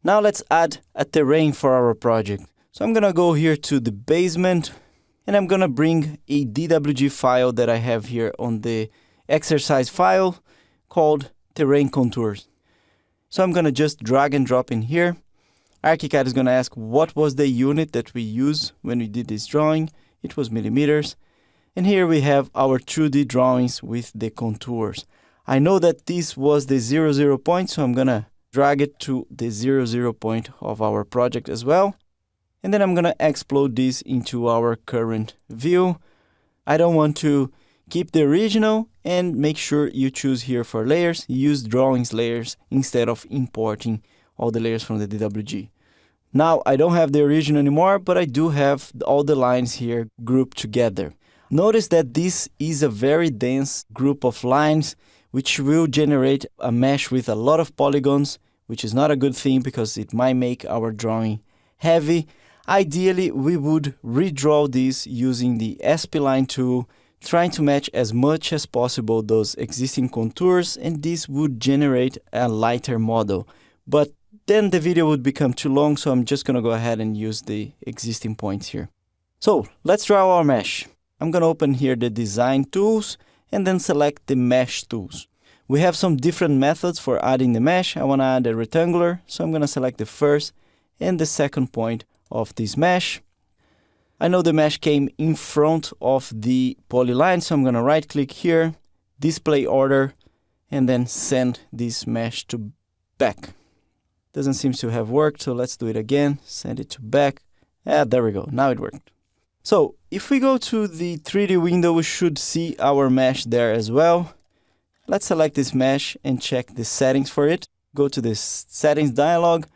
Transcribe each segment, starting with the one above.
Now let's add a terrain for our project. So I'm gonna go here to the basement and I'm gonna bring a DWG file that I have here on the exercise file called terrain contours. So I'm gonna just drag and drop in here. ArchiCAD is gonna ask what was the unit that we used when we did this drawing. It was millimeters. And here we have our 2D drawings with the contours. I know that this was the 0, point, so I'm gonna drag it to the 0, point of our project as well. And then I'm gonna explode this into our current view. I don't want to keep the original, and make sure you choose here for layers, use drawings layers instead of importing all the layers from the DWG. Now I don't have the original anymore, but I do have all the lines here grouped together. Notice that this is a very dense group of lines, which will generate a mesh with a lot of polygons, which is not a good thing because it might make our drawing heavy. Ideally, we would redraw this using the SP-Line tool, trying to match as much as possible those existing contours, and this would generate a lighter model. But then the video would become too long, so I'm just gonna go ahead and use the existing points here. So let's draw our mesh. I'm gonna open here the design tools and then select the mesh tools. We have some different methods for adding the mesh. I wanna add a rectangular, so I'm gonna select the first and the second point of this mesh. I know the mesh came in front of the polyline, so I'm gonna right click here, display order, and then send this mesh to back. Doesn't seem to have worked, so let's do it again. Send it to back. There we go, now it worked. So if we go to the 3D window, we should see our mesh there as well. Let's select this mesh and check the settings for it. Go to the settings dialog,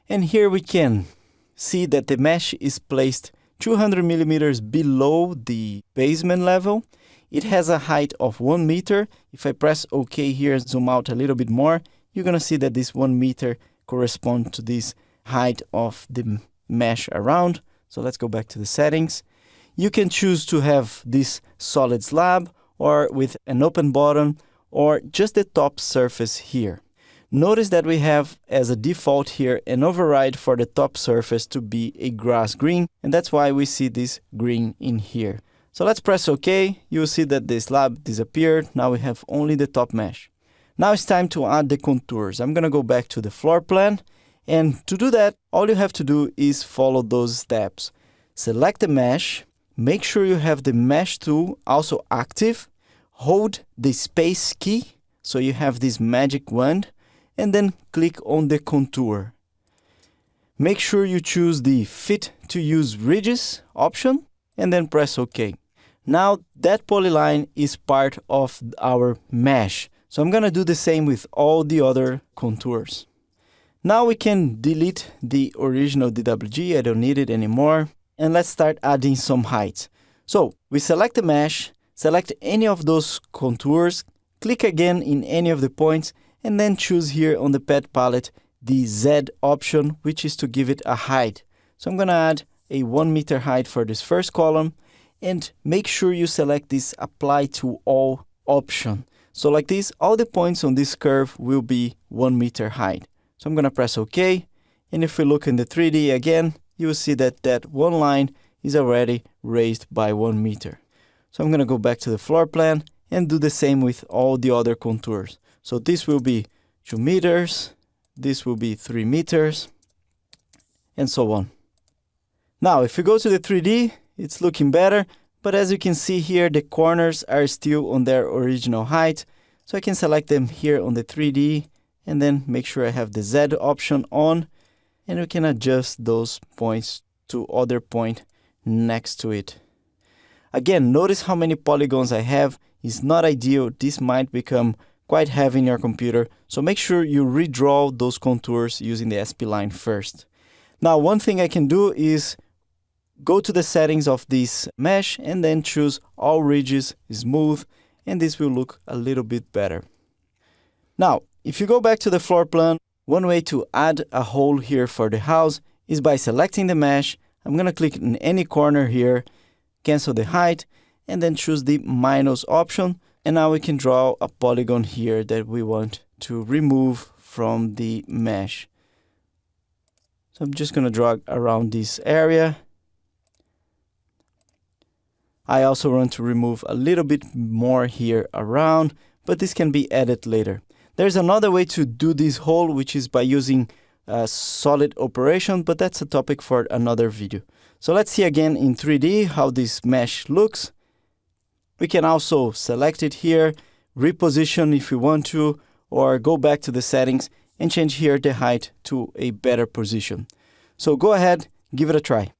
and here we can see that the mesh is placed 200 millimeters below the basement level. It has a height of 1 meter. If I press OK here and zoom out a little bit more, you're gonna see that this 1 meter corresponds to this height of the mesh around. So let's go back to the settings. You can choose to have this solid slab or with an open bottom or just the top surface here. Notice that we have as a default here an override for the top surface to be a grass green, and that's why we see this green in here. So let's press OK. You'll see that the slab disappeared. Now we have only the top mesh. Now it's time to add the contours. I'm gonna go back to the floor plan, and to do that, all you have to do is follow those steps. Select the mesh, make sure you have the mesh tool also active, hold the space key so you have this magic wand, and then click on the contour. Make sure you choose the Fit to Use Ridges option and then press OK. Now that polyline is part of our mesh. So I'm gonna do the same with all the other contours. Now we can delete the original DWG, I don't need it anymore. And let's start adding some height. So we select the mesh, select any of those contours, click again in any of the points, and then choose here on the pad palette the Z option, which is to give it a height. So I'm gonna add a 1 meter height for this first column, and make sure you select this apply to all option. So like this, all the points on this curve will be 1 meter height. So I'm gonna press OK, and if we look in the 3D again, you will see that that one line is already raised by 1 meter. So I'm gonna go back to the floor plan and do the same with all the other contours. So this will be 2 meters, this will be 3 meters, and so on. Now, if we go to the 3D, it's looking better, but as you can see here, the corners are still on their original height. So I can select them here on the 3D and then make sure I have the Z option on, and we can adjust those points to other point next to it. Again, notice how many polygons I have. It's not ideal. This might become quite heavy in your computer, so make sure you redraw those contours using the SP-Line first. Now, one thing I can do is go to the settings of this mesh and then choose all ridges smooth, and this will look a little bit better. Now, if you go back to the floor plan, one way to add a hole here for the house is by selecting the mesh. I'm gonna click in any corner here, cancel the height, and then choose the minus option. And now we can draw a polygon here that we want to remove from the mesh. So I'm just going to drag around this area. I also want to remove a little bit more here around, but this can be added later. There's another way to do this hole, which is by using solid operation, but that's a topic for another video. So let's see again in 3D how this mesh looks. We can also select it here, reposition if we want to, or go back to the settings and change here the height to a better position. So go ahead, give it a try.